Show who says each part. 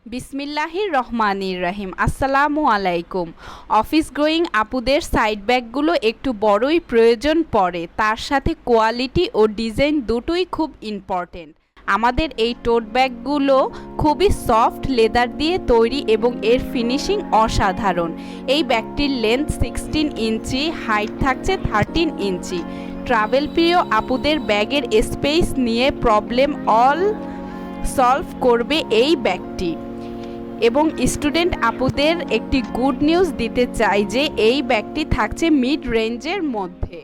Speaker 1: বিসমিল্লাহির রহমানির রহিম। আসসালামু আলাইকুম। অফিস গোয়িং আপুদের সাইড ব্যাগগুলো একটু বড়ই প্রয়োজন পড়ে, তার সাথে কোয়ালিটি ও ডিজাইন দুটোই খুব ইম্পর্টেন্ট। আমাদের এই টোট ব্যাগগুলো খুবই সফট লেদার দিয়ে তৈরি এবং এর ফিনিশিং অসাধারণ। এই ব্যাগটির লেন্থ 16 ইঞ্চি, হাইট থাকছে 13 ইঞ্চি। ট্রাভেল প্রিয় আপুদের ব্যাগের স্পেস নিয়ে প্রবলেম সলভ করবে এই ব্যাগটি। এবং স্টুডেন্ট আপুদের একটি গুড নিউজ দিতে চাই যে এই ব্যাগটি থাকছে মিড রেঞ্জের মধ্যে।